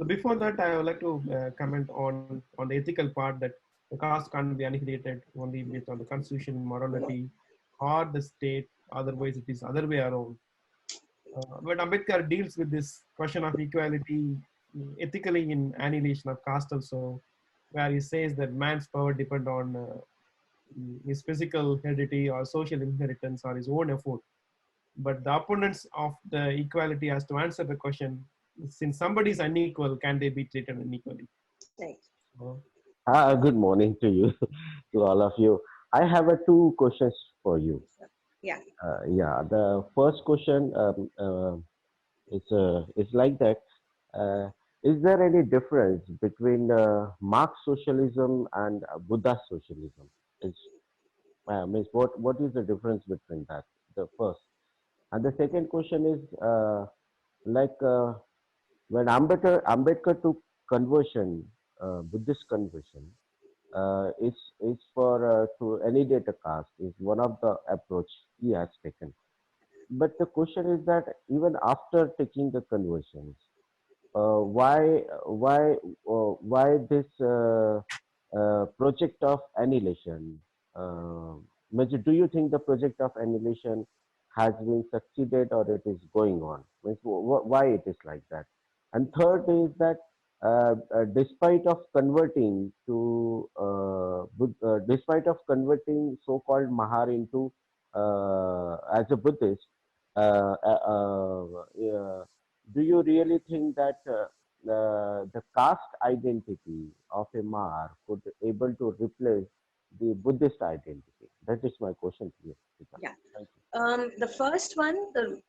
before that, I would like to comment on the ethical part that the caste can't be annihilated only based on the constitution, morality, or the state. Otherwise, it is other way around. But Ambedkar deals with this question of equality ethically in Annihilation of Caste also, where he says that man's power depends on his physical heredity or social inheritance or his own effort. But the opponents of the equality has to answer the question: since somebody is unequal, can they be treated unequally? Right. So, Good morning to you, to all of you. I have two questions for you. Yeah. Yeah, the first question is like that. Uh, is there any difference between Marx socialism and Buddha socialism? Is means what is the difference between that? The first, and the second question is like when Ambedkar took conversion, Buddhist conversion. Is for to annihilate a caste is one of the approach he has taken. But the question is that even after taking the conversions, why this project of annihilation? Do you think the project of annihilation has been succeeded or it is going on? Means, why it is like that? And third is that despite of converting to despite of converting so-called Mahar into as a Buddhist, do you really think that the caste identity of a Mar could able to replace the Buddhist identity? That is my question to you, Rita. Yeah. Thank you. The first one, the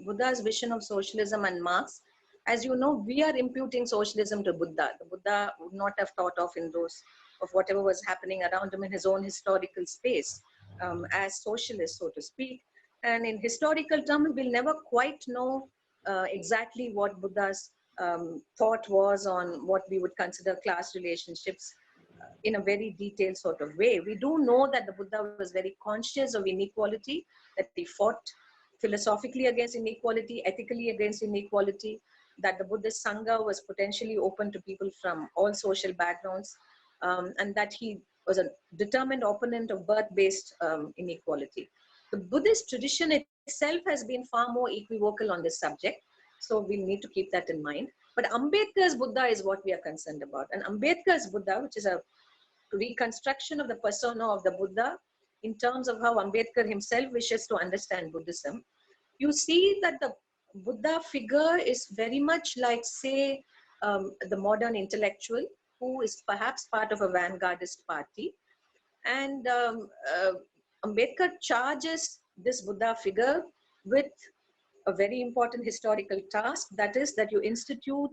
Buddha's vision of socialism and Marx. As you know, we are imputing socialism to Buddha. The Buddha would not have thought of in those of whatever was happening around him in his own historical space as socialist, so to speak. And in historical terms, we'll never quite know exactly what Buddha's thought was on what we would consider class relationships in a very detailed sort of way. We do know that the Buddha was very conscious of inequality, that he fought philosophically against inequality, ethically against inequality, that the Buddhist Sangha was potentially open to people from all social backgrounds, and that he was a determined opponent of birth-based inequality. The Buddhist tradition itself has been far more equivocal on this subject, so we need to keep that in mind. But Ambedkar's Buddha is what we are concerned about. And Ambedkar's Buddha, which is a reconstruction of the persona of the Buddha in terms of how Ambedkar himself wishes to understand Buddhism, you see that the Buddha figure is very much like, say, the modern intellectual who is perhaps part of a vanguardist party. And Ambedkar charges this Buddha figure with a very important historical task, that is that you institute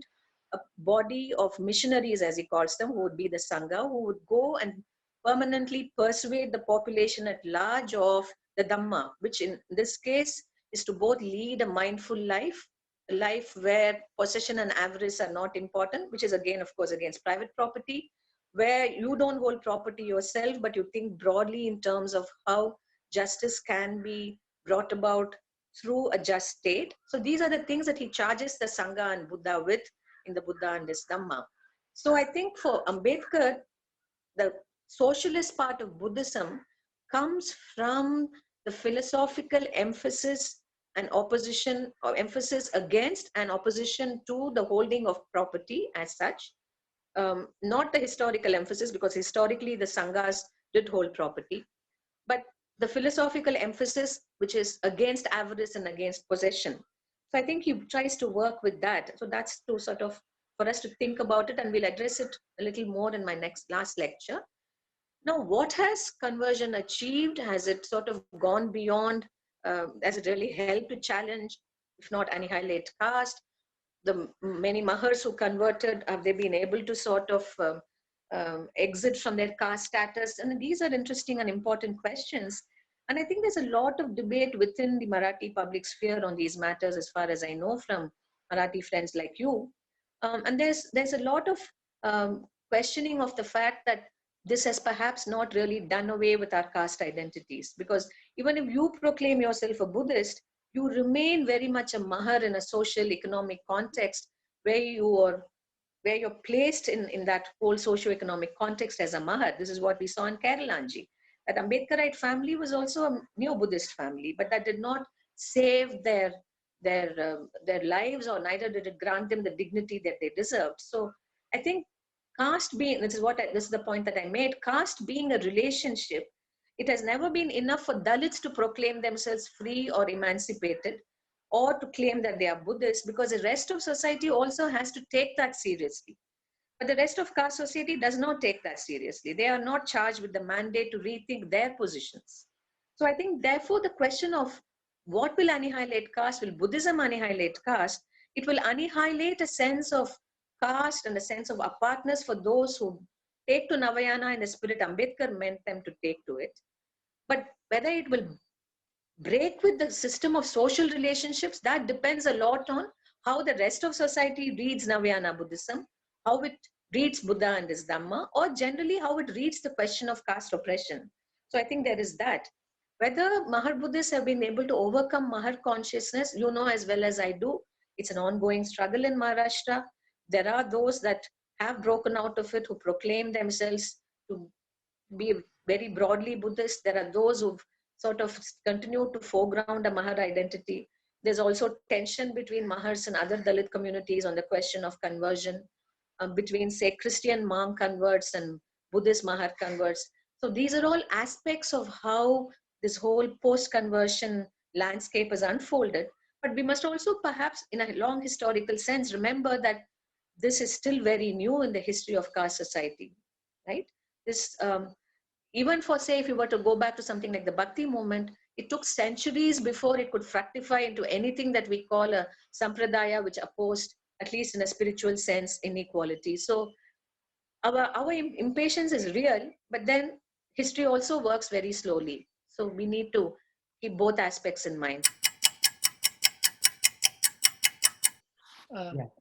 a body of missionaries, as he calls them, who would be the Sangha, who would go and permanently persuade the population at large of the Dhamma, which in this case is to both lead a mindful life, a life where possession and avarice are not important, which is again, of course, against private property, where you don't hold property yourself, but you think broadly in terms of how justice can be brought about through a just state. So these are the things that he charges the Sangha and Buddha with in the Buddha and his Dhamma. So I think for Ambedkar, the socialist part of Buddhism comes from the philosophical emphasis and opposition, or emphasis against and opposition to the holding of property as such. Not the historical emphasis, because historically the Sanghas did hold property, but the philosophical emphasis, which is against avarice and against possession. So I think he tries to work with that. So that's to sort of, for us to think about it, and we'll address it a little more in my last lecture. Now, what has conversion achieved? Has it sort of gone beyond, has it really helped to challenge, if not annihilate caste? The many Mahars who converted, have they been able to sort of exit from their caste status? And these are interesting and important questions. And I think there's a lot of debate within the Marathi public sphere on these matters, as far as I know from Marathi friends like you. And there's a lot of questioning of the fact that this has perhaps not really done away with our caste identities. Because even if you proclaim yourself a Buddhist, you remain very much a Mahar in a social, economic context where you are where you're placed in that whole socio-economic context as a Mahar. This is what we saw in Keralanji. That Ambedkarite family was also a neo-Buddhist family, but that did not save their lives, or neither did it grant them the dignity that they deserved. So I think caste being, this is the point that I made, caste being a relationship, it has never been enough for Dalits to proclaim themselves free or emancipated, or to claim that they are Buddhists, because the rest of society also has to take that seriously. But the rest of caste society does not take that seriously. They are not charged with the mandate to rethink their positions. So I think, therefore, the question of what will annihilate caste, will Buddhism annihilate caste? It will annihilate a sense of caste and a sense of apartness for those who take to Navayana in the spirit Ambedkar meant them to take to it. But whether it will break with the system of social relationships, that depends a lot on how the rest of society reads Navayana Buddhism, how it reads Buddha and his Dhamma, or generally how it reads the question of caste oppression. So I think there is that. Whether Mahar Buddhists have been able to overcome Mahar consciousness, you know as well as I do, it's an ongoing struggle in Maharashtra. There are those that have broken out of it, who proclaim themselves to be very broadly Buddhist. There are those who've sort of continued to foreground a Mahar identity. There's also tension between Mahars and other Dalit communities on the question of conversion, between, say, Christian monk converts and Buddhist Mahar converts. So these are all aspects of how this whole post-conversion landscape has unfolded. But we must also, perhaps in a long historical sense, remember that this is still very new in the history of caste society, right? This, even for, say, if you were to go back to something like the Bhakti movement, it took centuries before it could fructify into anything that we call a sampradaya, which opposed, at least in a spiritual sense, inequality. So our impatience is real, but then history also works very slowly. So we need to keep both aspects in mind.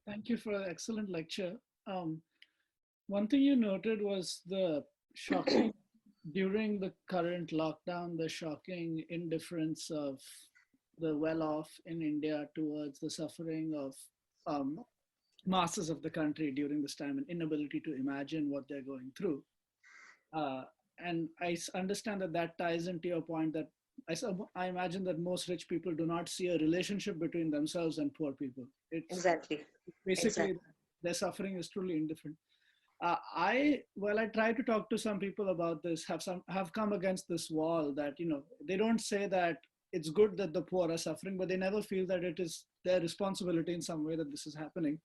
Thank you for an excellent lecture. One thing you noted was the shocking, during the current lockdown, the shocking indifference of the well-off in India towards the suffering of masses of the country during this time, and inability to imagine what they're going through. And I understand that that ties into your point that I imagine that most rich people do not see a relationship between themselves and poor people. It's Exactly. basically their suffering is truly indifferent. Well, I try to talk to some people about this, have come against this wall that, you know, they don't say that it's good that the poor are suffering, but they never feel that it is their responsibility in some way that this is happening.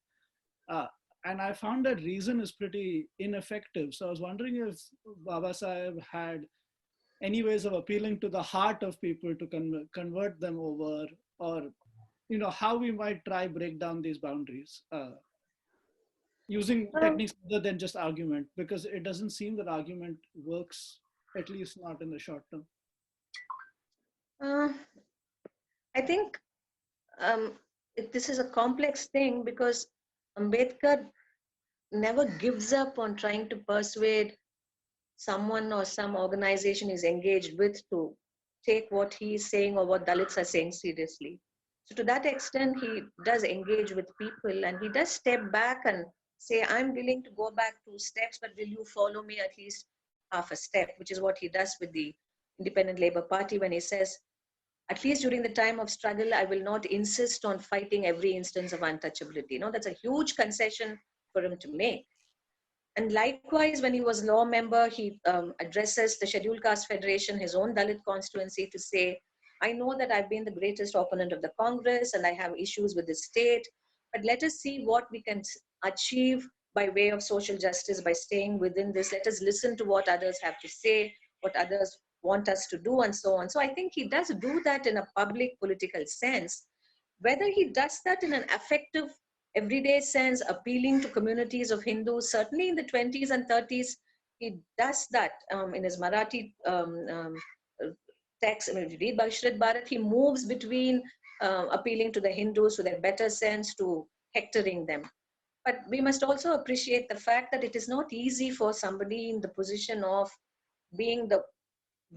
And I found that reason is pretty ineffective. So I was wondering if Baba Saheb had any ways of appealing to the heart of people to convert them over, or, you know, how we might try break down these boundaries using techniques other than just argument, because it doesn't seem that argument works, at least not in the short term. I think this is a complex thing, because Ambedkar never gives up on trying to persuade someone or some organization he's engaged with to take what he's saying or what Dalits are saying seriously. So to that extent, he does engage with people, and he does step back and say, I'm willing to go back 2 steps, but will you follow me at least half a step, which is what he does with the Independent Labour Party when he says, at least during the time of struggle, I will not insist on fighting every instance of untouchability. You know, that's a huge concession for him to make. And likewise, when he was law member, he addresses the Scheduled Caste Federation, his own Dalit constituency, to say, I know that I've been the greatest opponent of the Congress and I have issues with the state, but let us see what we can achieve by way of social justice by staying within this. Let us listen to what others have to say, what others want us to do, and so on. So I think he does do that in a public political sense. Whether he does that in an effective everyday sense, appealing to communities of Hindus, certainly in the 20s and 30s, he does that in his Marathi text. I mean, if you read Bhagshrit Bharat, he moves between appealing to the Hindus with a better sense to hectoring them. But we must also appreciate the fact that it is not easy for somebody in the position of being the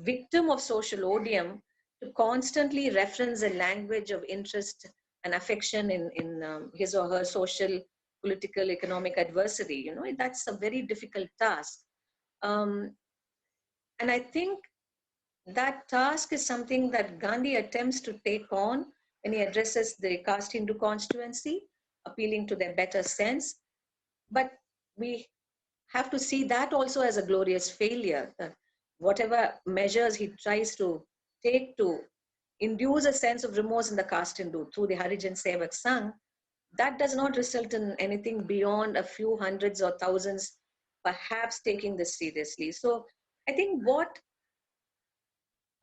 victim of social odium to constantly reference a language of interest and affection in his or her social political, economic adversary. You know, that's a very difficult task. Um, and I think that task is something that Gandhi attempts to take on when he addresses the caste Hindu constituency, appealing to their better sense. But we have to see that also as a glorious failure. That whatever measures he tries to take to induce a sense of remorse in the caste Hindu through the Harijan Sevak Sangh, that does not result in anything beyond a few hundreds or thousands perhaps taking this seriously. So I think what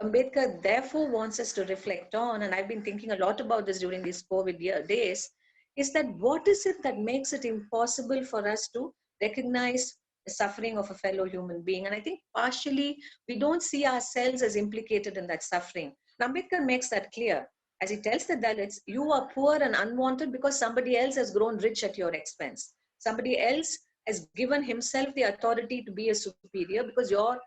Ambedkar therefore wants us to reflect on, and I've been thinking a lot about this during these COVID days, is that what is it that makes it impossible for us to recognize the suffering of a fellow human being? And I think partially we don't see ourselves as implicated in that suffering. And Ambedkar makes that clear. As he tells the Dalits, you are poor and unwanted because somebody else has grown rich at your expense. Somebody else has given himself the authority to be a superior because you're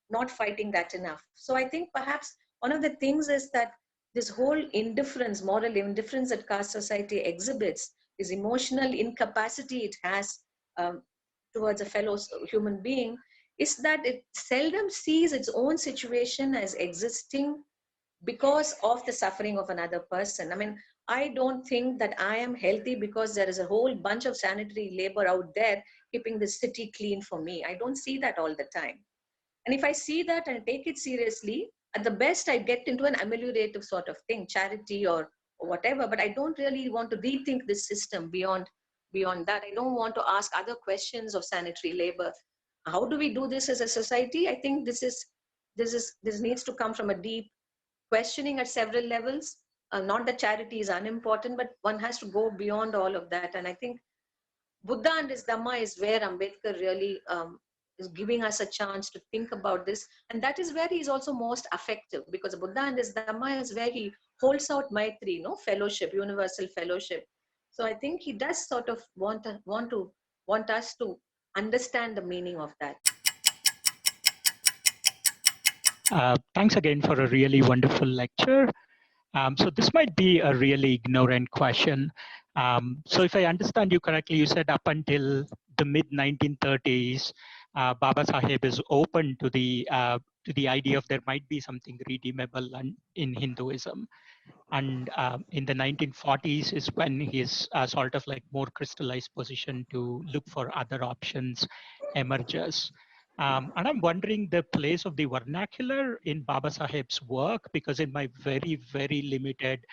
not fighting that enough. So I think perhaps one of the things is that this whole indifference, moral indifference that caste society exhibits, this emotional incapacity it has towards a fellow human being, is that it seldom sees its own situation as existing because of the suffering of another person. I mean, I don't think that I am healthy because there is a whole bunch of sanitary labor out there keeping the city clean for me. I don't see that all the time. And if I see that and take it seriously, at the best, I get into an ameliorative sort of thing, charity or whatever. But I don't really want to rethink this system beyond that. I don't want to ask other questions of sanitary labor. How do we do this as a society? I think this needs to come from a deep questioning at several levels. Not that charity is unimportant, but one has to go beyond all of that. And I think Buddha and his Dhamma is where Ambedkar really is giving us a chance to think about this. And that is where he is also most effective, because Buddha and his Dhamma is where he holds out Maitri, fellowship, universal fellowship. So I think he does sort of want us to understand the meaning of that. Thanks again for a really wonderful lecture. So this might be a really ignorant question. So if I understand you correctly, you said up until the mid 1930s, Baba Saheb is open to the idea of there might be something redeemable in Hinduism. And in the 1940s is when his sort of like more crystallized position to look for other options emerges. And I'm wondering the place of the vernacular in Baba Saheb's work, because in my very, very limited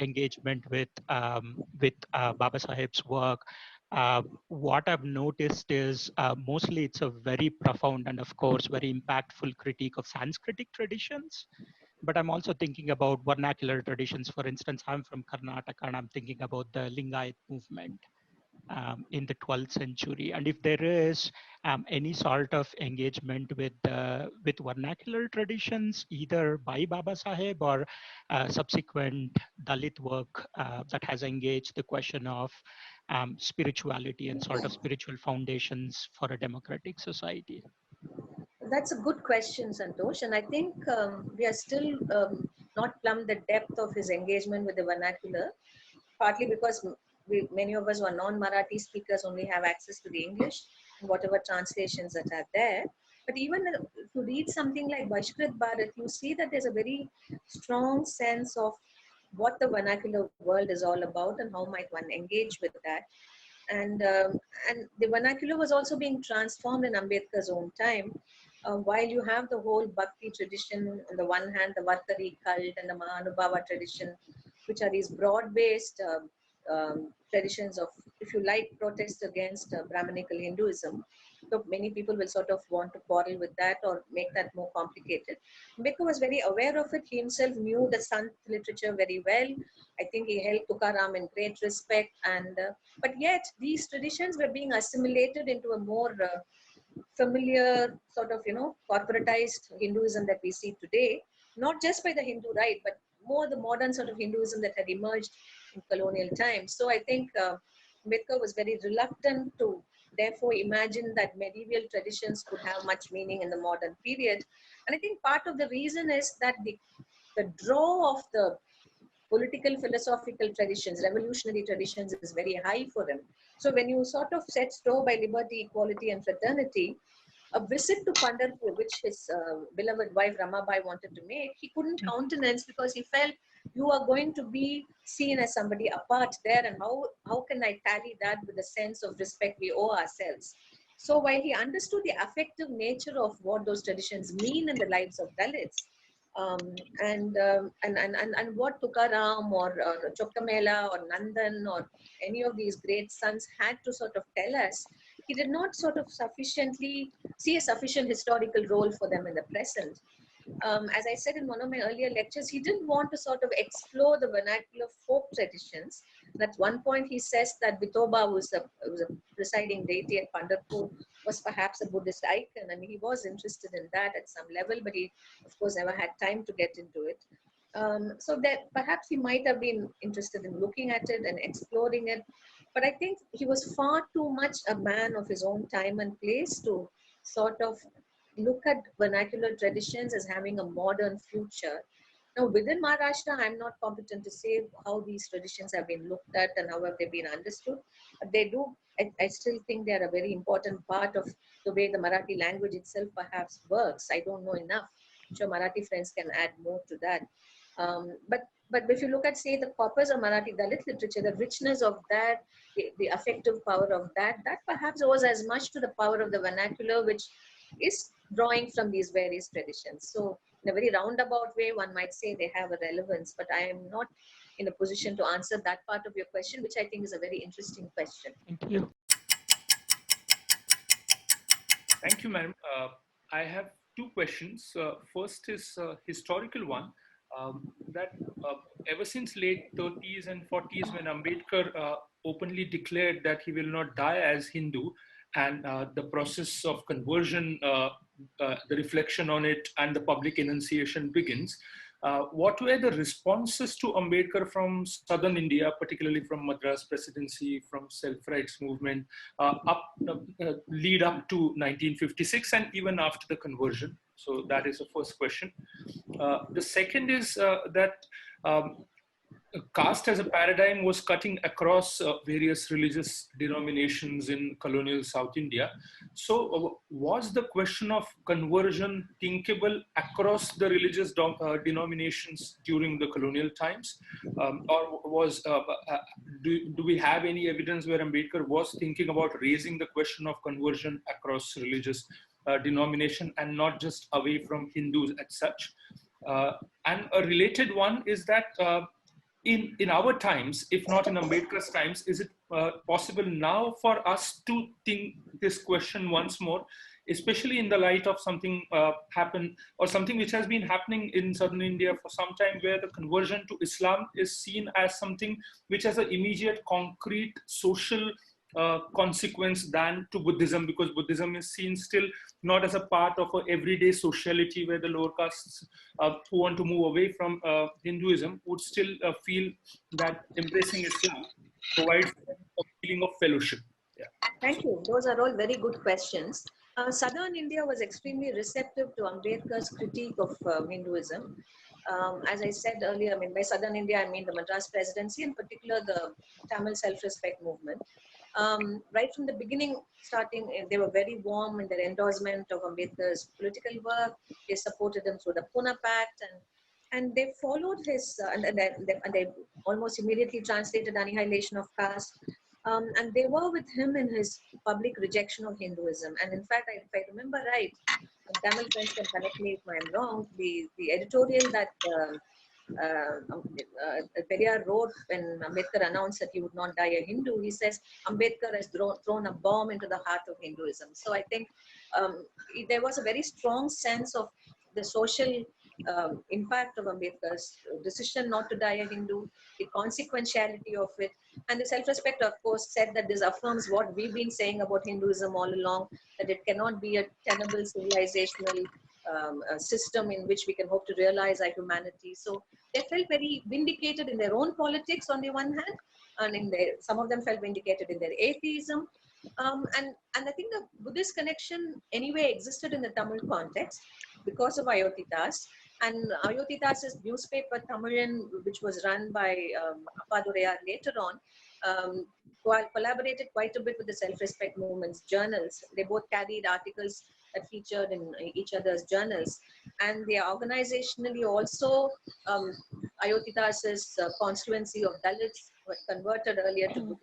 engagement with Baba Saheb's work, what I've noticed is mostly it's a very profound and of course very impactful critique of Sanskritic traditions. But I'm also thinking about vernacular traditions. For instance, I'm from Karnataka and I'm thinking about the Lingayat movement in the 12th century. And if there is any sort of engagement with vernacular traditions, either by Baba Saheb or subsequent Dalit work that has engaged the question of spirituality and sort of spiritual foundations for a democratic society. That's a good question, Santosh. And I think we are still not plumbed the depth of his engagement with the vernacular, partly because many of us who are non-Marathi speakers only have access to the English and whatever translations that are there. But even if you read something like Bashkrit Bharat, you see that there's a very strong sense of what the vernacular world is all about and how might one engage with that. And the vernacular was also being transformed in Ambedkar's own time. While you have the whole Bhakti tradition, on the one hand, the Vartari cult and the Mahanubhava tradition, which are these broad-based traditions of, if you like, protest against Brahminical Hinduism. So many people will sort of want to quarrel with that or make that more complicated. Ambedkar was very aware of it. He himself knew the Sant literature very well. I think he held Tukaram in great respect. But yet, these traditions were being assimilated into a more familiar sort of, corporatized Hinduism that we see today, not just by the Hindu right, but more the modern sort of Hinduism that had emerged in colonial times. So I think Ambedkar was very reluctant to therefore imagine that medieval traditions could have much meaning in the modern period. And I think part of the reason is that the draw of the political, philosophical traditions, revolutionary traditions is very high for him. So when you sort of set store by liberty, equality, and fraternity, a visit to Pandharpur, which his beloved wife Ramabai wanted to make, he couldn't countenance because he felt you are going to be seen as somebody apart there, and how can I tally that with the sense of respect we owe ourselves? So while he understood the affective nature of what those traditions mean in the lives of Dalits, and what Tukaram or Chokkamela or Nandan or any of these great sons had to sort of tell us, he did not sort of sufficiently see a sufficient historical role for them in the present. As I said in one of my earlier lectures, he didn't want to sort of explore the vernacular folk traditions. And at one point he says that Vithoba was a presiding deity at Pandharpur, was perhaps a Buddhist icon, and he was interested in that at some level, but he of course never had time to get into it. So that perhaps he might have been interested in looking at it and exploring it, but I think he was far too much a man of his own time and place to sort of look at vernacular traditions as having a modern future. Now, within Maharashtra, I'm not competent to say how these traditions have been looked at and how have they been understood. But they do, I still think they are a very important part of the way the Marathi language itself perhaps works. I don't know enough. I'm sure Marathi friends can add more to that. But if you look at, say, the corpus of Marathi Dalit literature, the richness of that, the affective power of that perhaps owes as much to the power of the vernacular, which is drawing from these various traditions. So in a very roundabout way, one might say they have a relevance, but I am not in a position to answer that part of your question, which I think is a very interesting question. Thank you. Thank you, madam. I have two questions. First is a historical one. That ever since late 30s and 40s, when Ambedkar openly declared that he will not die as Hindu, and the process of conversion, the reflection on it, and the public enunciation begins. What were the responses to Ambedkar from southern India, particularly from Madras Presidency, from self-rights movement, lead up to 1956 and even after the conversion? So that is the first question. The second is that caste as a paradigm was cutting across various religious denominations in colonial South India. So was the question of conversion thinkable across the religious denominations during the colonial times? Or was, do we have any evidence where Ambedkar was thinking about raising the question of conversion across religious denomination and not just away from Hindus as such? And a related one is that in our times, if not in Ambedkar's times, is it possible now for us to think this question once more, especially in the light of something happened or something which has been happening in southern India for some time, where the conversion to Islam is seen as something which has an immediate, concrete social consequence than to Buddhism, because Buddhism is seen still not as a part of a everyday sociality where the lower castes who want to move away from Hinduism would still feel that embracing Islam provides a feeling of fellowship. Yeah. Thank you. Those are all very good questions. Southern India was extremely receptive to Ambedkar's critique of Hinduism. As I said earlier, I mean, by Southern India, I mean the Madras Presidency, in particular the Tamil self-respect movement. Right from the beginning, they were very warm in their endorsement of Ambedkar's political work. They supported him through the Pune Pact, and they followed his, and they almost immediately translated Annihilation of Caste. And they were with him in his public rejection of Hinduism. And in fact, if I remember right, Tamil friends can correct me if I'm wrong, the editorial that Periyar wrote when Ambedkar announced that he would not die a Hindu, he says, Ambedkar has thrown a bomb into the heart of Hinduism. So I think there was a very strong sense of the social impact of Ambedkar's decision not to die a Hindu, the consequentiality of it, and the self-respect, of course, said that this affirms what we've been saying about Hinduism all along, that it cannot be a tenable civilizational system in which we can hope to realize our humanity. So they felt very vindicated in their own politics on the one hand, and some of them felt vindicated in their atheism. And I think the Buddhist connection anyway existed in the Tamil context because of Ayotidas. And Ayotidas' newspaper, Tamilan, which was run by Appadurayar later on, collaborated quite a bit with the self-respect movement's journals. They both carried articles that featured in each other's journals. And they organizationally also, Ayotidas' constituency of Dalits were converted earlier to Buddhism,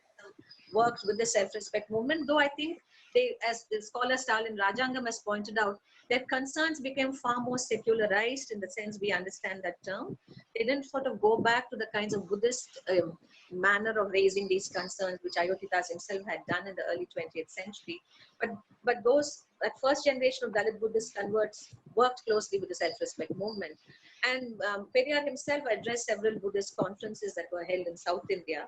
worked with the self-respect movement, though I think they, as the scholar Stalin Rajangam has pointed out, their concerns became far more secularized in the sense we understand that term. They didn't sort of go back to the kinds of Buddhist manner of raising these concerns, which Ayotidas himself had done in the early 20th century. But that first generation of Dalit Buddhist converts worked closely with the self-respect movement. And Periyar himself addressed several Buddhist conferences that were held in South India.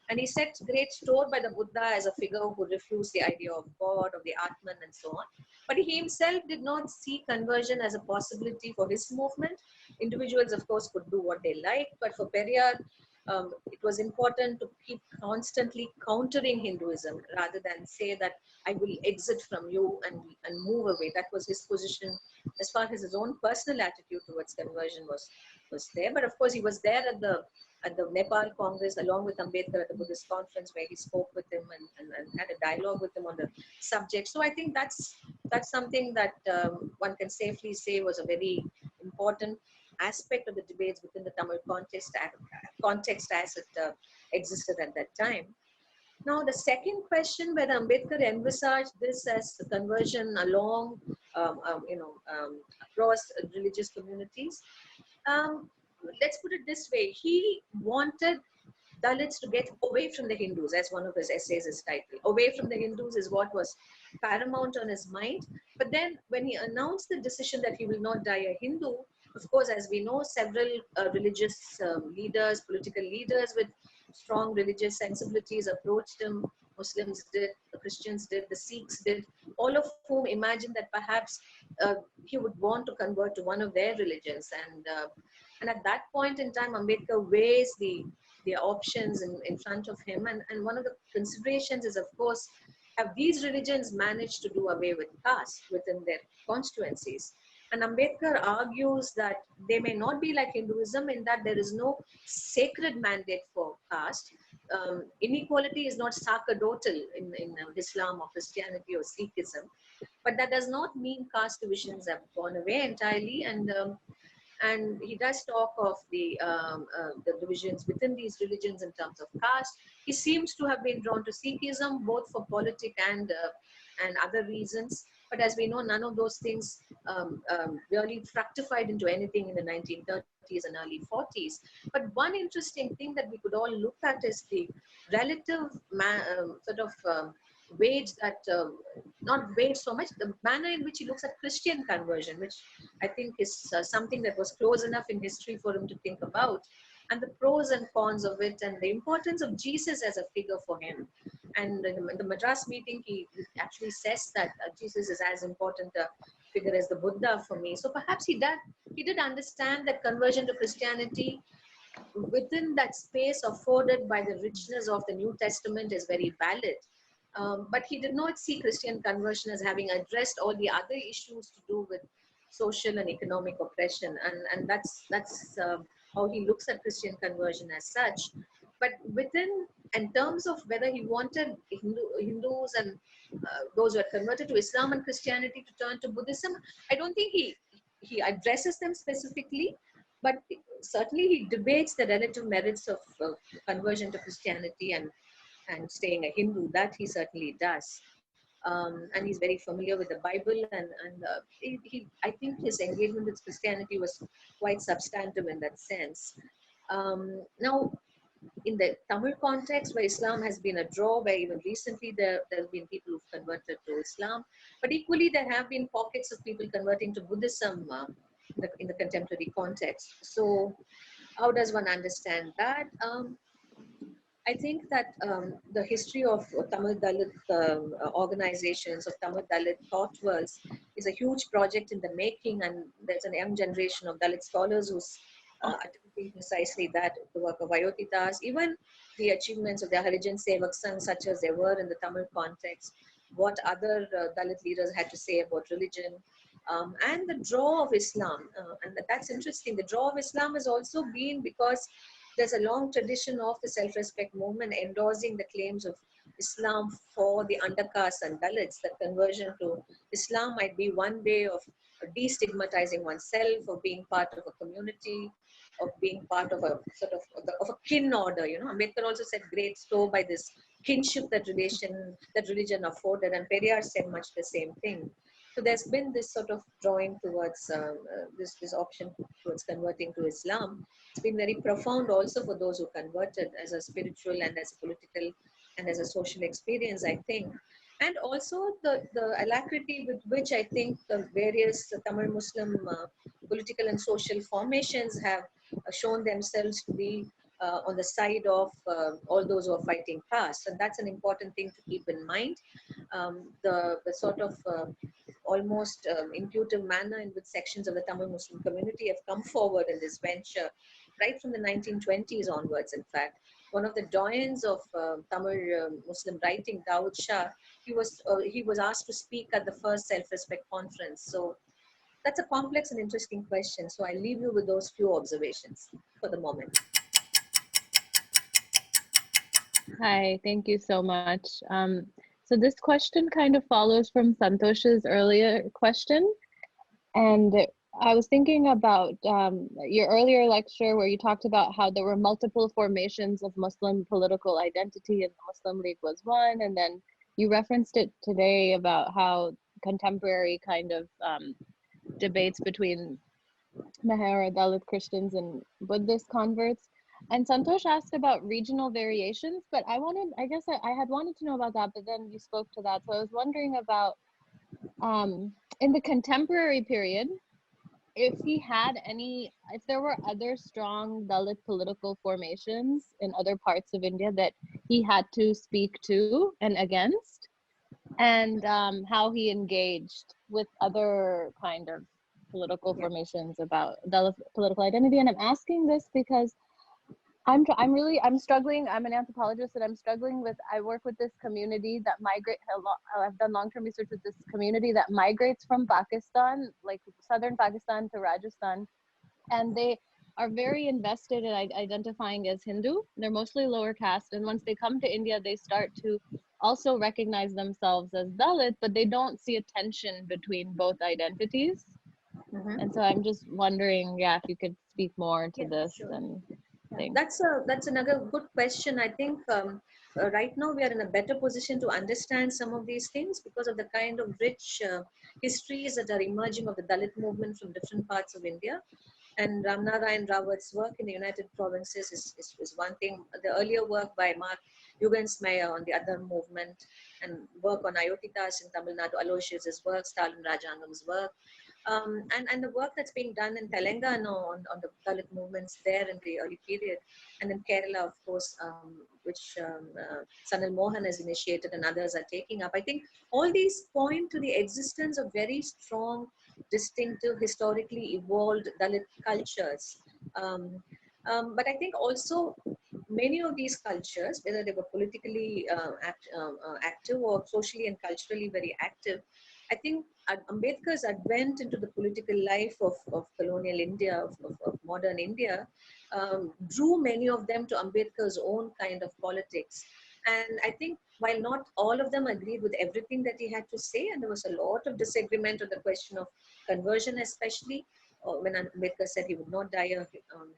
And he set great store by the Buddha as a figure who refused the idea of God, of the Atman, and so on. But he himself did not see conversion as a possibility for his movement. Individuals, of course, could do what they like, but for Periyar, it was important to keep constantly countering Hinduism rather than say that I will exit from you and move away. That was his position as far as his own personal attitude towards conversion was there. But of course, he was there at the Nepal Congress along with Ambedkar at the Buddhist conference where he spoke with him and had a dialogue with him on the subject. So I think that's something that one can safely say was a very important aspect of the debates within the Tamil context as it existed at that time. Now, the second question, whether Ambedkar envisaged this as a conversion along, across religious communities, let's put it this way. He wanted Dalits to get away from the Hindus, as one of his essays is titled. Away from the Hindus is what was paramount on his mind. But then when he announced the decision that he will not die a Hindu, of course, as we know, several religious leaders, political leaders with strong religious sensibilities approached him. Muslims did, the Christians did, the Sikhs did, all of whom imagined that perhaps he would want to convert to one of their religions. And at that point in time, Ambedkar weighs the options in front of him. And one of the considerations is, of course, have these religions managed to do away with caste within their constituencies? And Ambedkar argues that they may not be like Hinduism in that there is no sacred mandate for caste. Inequality is not sacerdotal in Islam or Christianity or Sikhism. But that does not mean caste divisions have gone away entirely. And he does talk of the divisions within these religions in terms of caste. He seems to have been drawn to Sikhism, both for politic and other reasons. But as we know, none of those things really fructified into anything in the 1930s and early 40s. But one interesting thing that we could all look at is the relative weight that, not weight so much, the manner in which he looks at Christian conversion, which I think is something that was close enough in history for him to think about, and the pros and cons of it, and the importance of Jesus as a figure for him. And in the Madras meeting, he actually says that Jesus is as important a figure as the Buddha for me. So perhaps he did understand that conversion to Christianity within that space afforded by the richness of the New Testament is very valid. But he did not see Christian conversion as having addressed all the other issues to do with social and economic oppression. And that's how he looks at Christian conversion as such. But in terms of whether he wanted Hindus and those who had converted to Islam and Christianity to turn to Buddhism, I don't think he addresses them specifically, but certainly he debates the relative merits of conversion to Christianity and staying a Hindu. That he certainly does. And he's very familiar with the Bible, and I think his engagement with Christianity was quite substantive in that sense. Now, in the Tamil context, where Islam has been a draw, where even recently there have been people who've converted to Islam, but equally there have been pockets of people converting to Buddhism in the contemporary context. So how does one understand that? I think that the history of Tamil Dalit organizations, of Tamil Dalit thought worlds, is a huge project in the making, and there's an young generation of Dalit scholars who's attempting precisely that, the work of Ayotidas, even the achievements of the Harijan Sevak Sangh, such as they were in the Tamil context, what other Dalit leaders had to say about religion, and the draw of Islam. And that's interesting. The draw of Islam has also been because there's a long tradition of the self-respect movement endorsing the claims of Islam for the undercaste and Dalits. That conversion to Islam might be one way of destigmatizing oneself, of being part of a community, of being part of a sort of a kin order. You know, Ambedkar also said great store by this kinship that religion afforded, and Periyar said much the same thing. So there's been this sort of drawing towards this option towards converting to Islam. It's been very profound also for those who converted as a spiritual and as a political and as a social experience, I think. And also the alacrity with which I think the various Tamil Muslim political and social formations have shown themselves to be on the side of all those who are fighting caste. And that's an important thing to keep in mind. The sort of almost intuitive manner in which sections of the Tamil Muslim community have come forward in this venture, right from the 1920s onwards, in fact. One of the doyens of Tamil Muslim writing, Dawood Shah, he was asked to speak at the first self-respect conference. So that's a complex and interesting question. So I leave you with those few observations for the moment. Hi, thank you so much. So this question kind of follows from Santosh's earlier question. And I was thinking about your earlier lecture where you talked about how there were multiple formations of Muslim political identity and the Muslim League was one. And then you referenced it today about how contemporary kind of debates between Meher, Dalit Christians and Buddhist converts. And Santosh asked about regional variations, but I had wanted to know about that, but then you spoke to that. So I was wondering about, in the contemporary period, if there were other strong Dalit political formations in other parts of India that he had to speak to and against, and how he engaged with other kind of political formations about Dalit political identity. And I'm asking this because I'm struggling. I'm an anthropologist and I'm struggling with, I work with this community that I've done long-term research with this community that migrates from Pakistan, like southern Pakistan to Rajasthan. And they are very invested in identifying as Hindu. They're mostly lower caste. And once they come to India, they start to also recognize themselves as Dalit, but they don't see a tension between both identities. Mm-hmm. And so I'm just wondering, if you could speak more to this. Sure. And that's another good question. I think right now we are in a better position to understand some of these things because of the kind of rich histories that are emerging of the Dalit movement from different parts of India. And Ramnarayan Rawat's work in the United Provinces is one thing. The earlier work by Mark Jugendsmeyer on the other movement and work on Ayotitas in Tamil Nadu, Aloysius's work, Stalin Rajangam's work. And the work that's being done in Telangana on the Dalit movements there in the early period, and in Kerala, of course, which Sanil Mohan has initiated and others are taking up. I think all these point to the existence of very strong, distinctive, historically evolved Dalit cultures. But I think also many of these cultures, whether they were politically active or socially and culturally very active, I think Ambedkar's advent into the political life of colonial India, of modern India, drew many of them to Ambedkar's own kind of politics. And I think while not all of them agreed with everything that he had to say, and there was a lot of disagreement on the question of conversion, especially when Ambedkar said he would not die a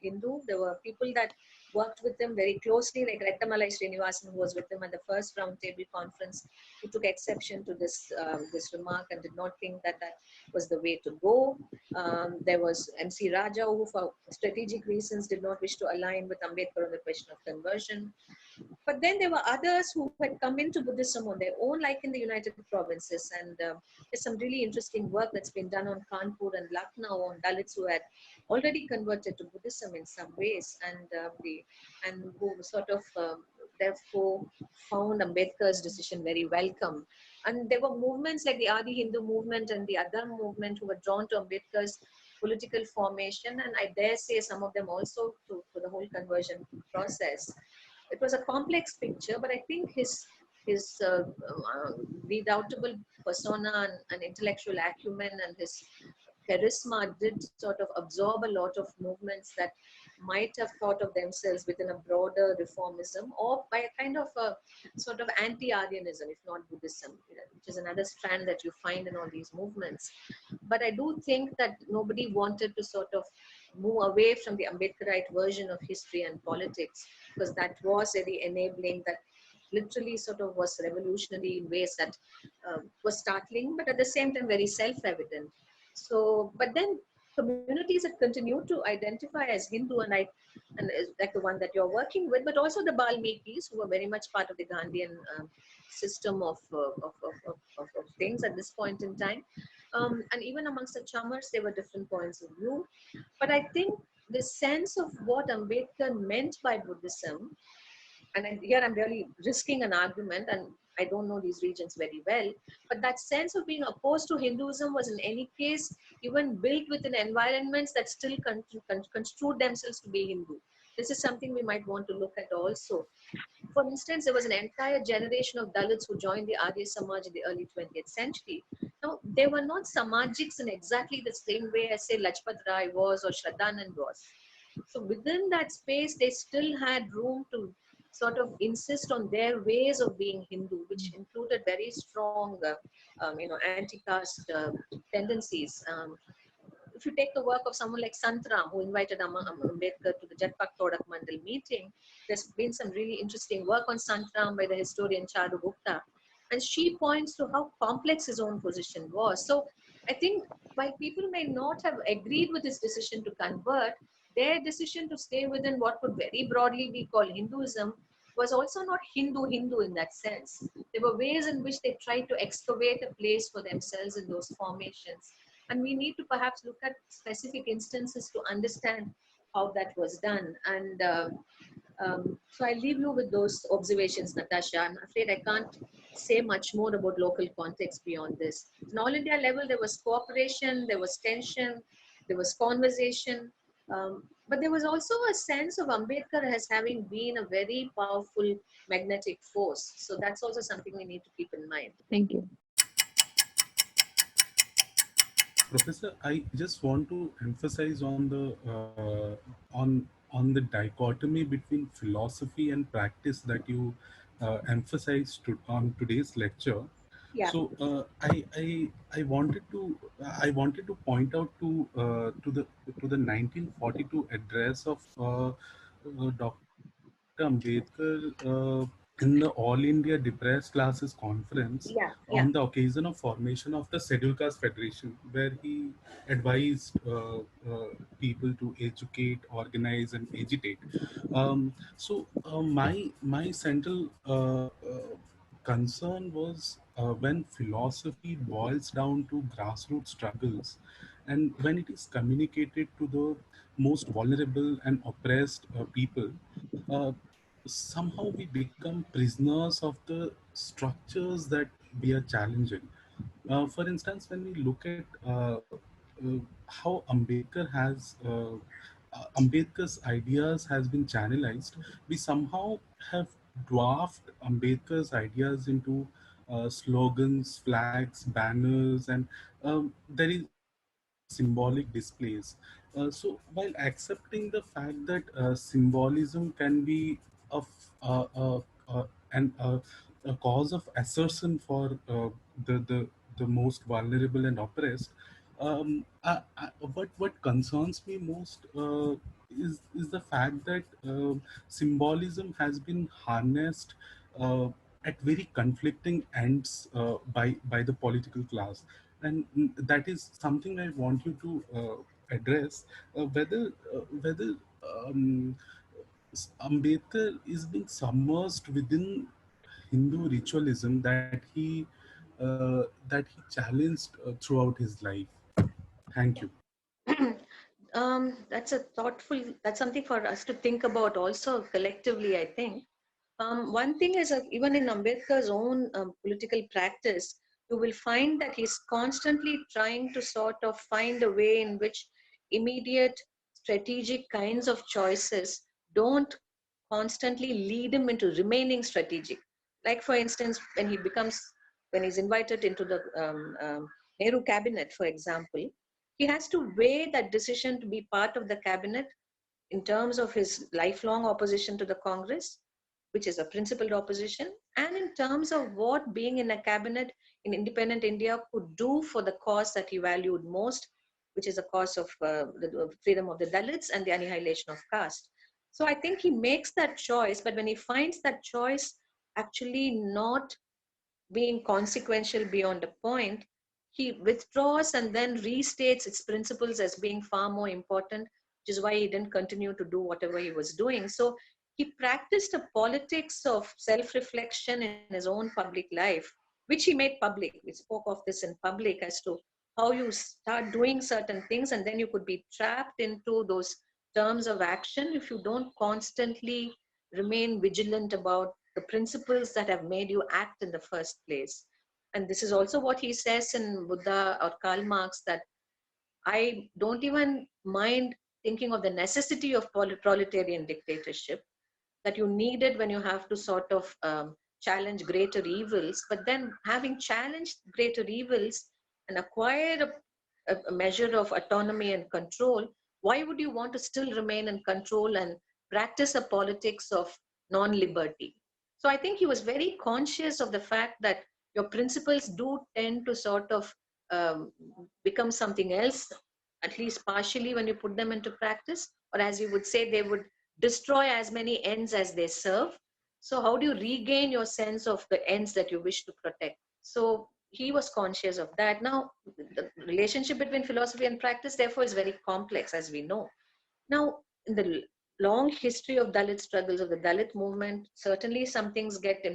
Hindu, there were people that worked with him very closely, like Rettamalai Srinivasan, who was with him at the first roundtable conference, who took exception to this remark and did not think that was the way to go. There was MC Raja, who for strategic reasons did not wish to align with Ambedkar on the question of conversion. But then there were others who had come into Buddhism on their own, like in the United Provinces. And there's some really interesting work that's been done on Kanpur and Lucknow on Dalits who had already converted to Buddhism in some ways, and who sort of therefore found Ambedkar's decision very welcome. And there were movements like the Adi Hindu movement and the other movement who were drawn to Ambedkar's political formation, and I dare say some of them also to the whole conversion process. It was a complex picture, but I think his his redoubtable persona and intellectual acumen and his charisma did sort of absorb a lot of movements that might have thought of themselves within a broader reformism or by a kind of a sort of anti-Aryanism, if not Buddhism, which is another strand that you find in all these movements. But I do think that nobody wanted to sort of move away from the Ambedkarite version of history and politics, because that was very enabling, that literally sort of was revolutionary in ways that was startling, but at the same time very self-evident. So, but then communities that continue to identify as Hindu, and like the one that you're working with, but also the Balmikis, who were very much part of the Gandhian system of things at this point in time. And even amongst the Chamars, there were different points of view. But I think the sense of what Ambedkar meant by Buddhism, and here I'm really risking an argument, and I don't know these regions very well, but that sense of being opposed to Hinduism was in any case even built within environments that still construed themselves to be Hindu. This is something we might want to look at also. For instance, there was an entire generation of Dalits who joined the Arya Samaj in the early 20th century. Now, they were not Samajics in exactly the same way as, say, Lajpat Rai was or Shraddhanand was. So within that space, they still had room to sort of insist on their ways of being Hindu, which included very strong, anti-caste tendencies. If you take the work of someone like Santram, who invited Ambedkar to the Jetpak Todak Mandal meeting, there's been some really interesting work on Santram by the historian Charu Gupta. And she points to how complex his own position was. So I think while people may not have agreed with his decision to convert, their decision to stay within what could very broadly be called Hinduism was also not Hindu in that sense. There were ways in which they tried to excavate a place for themselves in those formations. And we need to perhaps look at specific instances to understand how that was done. And so I leave you with those observations, Natasha. I'm afraid I can't say much more about local context beyond this. In all India level, there was cooperation, there was tension, there was conversation. But there was also a sense of Ambedkar as having been a very powerful magnetic force. So that's also something we need to keep in mind. Thank you. Professor, I just want to emphasize on the on the dichotomy between philosophy and practice that you emphasized on today's lecture. Yeah. So I wanted to point out to the 1942 address of Dr. Ambedkar in the All India Depressed Classes Conference Yeah. on the occasion of formation of the Scheduled Caste Federation, where he advised people to educate, organize, and agitate. My central concern was when philosophy boils down to grassroots struggles, and when it is communicated to the most vulnerable and oppressed people. Uh, Somehow we become prisoners of the structures that we are challenging. For instance, when we look at how Ambedkar's ideas has been channelized, we somehow have dwarfed Ambedkar's ideas into slogans, flags, banners, and there is symbolic displays. So while accepting the fact that symbolism can be of an a cause of assertion for the, the the most vulnerable and oppressed, what concerns me most is the fact that symbolism has been harnessed at very conflicting ends by the political class, and that is something I want you to address, whether um, Ambedkar is being submersed within Hindu ritualism that he challenged throughout his life. Thank you. That's something for us to think about also collectively, I think. One thing is, even in Ambedkar's own political practice, you will find that he's constantly trying to sort of find a way in which immediate strategic kinds of choices don't constantly lead him into remaining strategic. Like for instance, when he's invited into the Nehru cabinet, for example, he has to weigh that decision to be part of the cabinet in terms of his lifelong opposition to the Congress, which is a principled opposition, and in terms of what being in a cabinet in independent India could do for the cause that he valued most, which is the cause of the freedom of the Dalits and the annihilation of caste. So I think he makes that choice, but when he finds that choice actually not being consequential beyond a point, he withdraws and then restates its principles as being far more important, which is why he didn't continue to do whatever he was doing. So he practiced a politics of self-reflection in his own public life, which he made public. We spoke of this in public as to how you start doing certain things and then you could be trapped into those terms of action if you don't constantly remain vigilant about the principles that have made you act in the first place. And this is also what he says in Buddha or Karl Marx, that I don't even mind thinking of the necessity of proletarian dictatorship, that you need it when you have to sort of challenge greater evils. But then having challenged greater evils and acquired a measure of autonomy and control, why would you want to still remain in control and practice a politics of non-liberty? So I think he was very conscious of the fact that your principles do tend to sort of um, become something else, at least partially, when you put them into practice, or as you would say, they would destroy as many ends as they serve. So how do you regain your sense of the ends that you wish to protect? So he was conscious of that. Now, the relationship between philosophy and practice, therefore, is very complex, as we know. Now, in the long history of Dalit struggles, of the Dalit movement, certainly some things get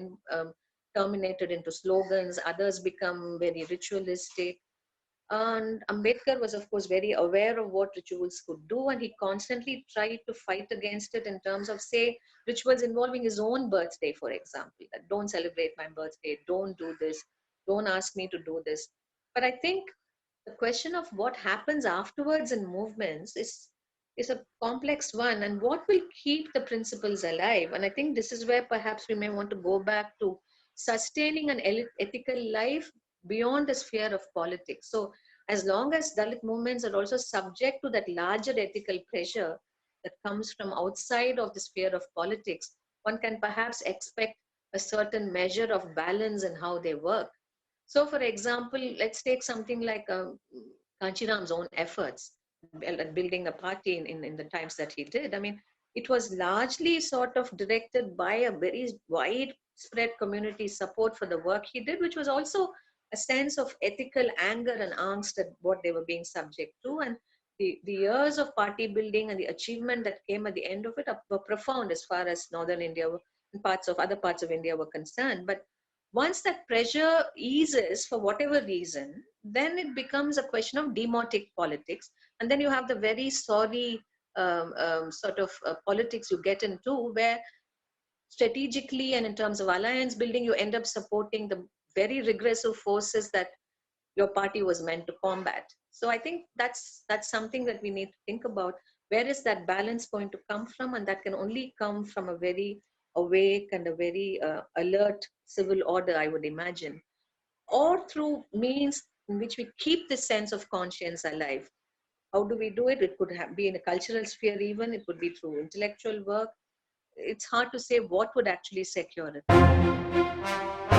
terminated into slogans, others become very ritualistic. And Ambedkar was, of course, very aware of what rituals could do, and he constantly tried to fight against it in terms of, say, rituals involving his own birthday, for example, that don't celebrate my birthday, don't do this, don't ask me to do this. But I think the question of what happens afterwards in movements is a complex one, and what will keep the principles alive. And I think this is where perhaps we may want to go back to sustaining an ethical life beyond the sphere of politics. So as long as Dalit movements are also subject to that larger ethical pressure that comes from outside of the sphere of politics, one can perhaps expect a certain measure of balance in how they work. So, for example, let's take something like Kanchiram's own efforts at building a party in the times that he did. I mean, it was largely sort of directed by a very widespread community support for the work he did, which was also a sense of ethical anger and angst at what they were being subject to. And the years of party building and the achievement that came at the end of it were profound as far as northern India and other parts of India were concerned. But once that pressure eases for whatever reason, then it becomes a question of demotic politics. And then you have the very sorry sort of politics you get into, where strategically and in terms of alliance building, you end up supporting the very regressive forces that your party was meant to combat. So I think that's something that we need to think about. Where is that balance going to come from? And that can only come from a very awake and a very alert civil order, I would imagine, or through means in which we keep this sense of conscience alive. How do we do it? It could be in a cultural sphere even, it could be through intellectual work. It's hard to say what would actually secure it.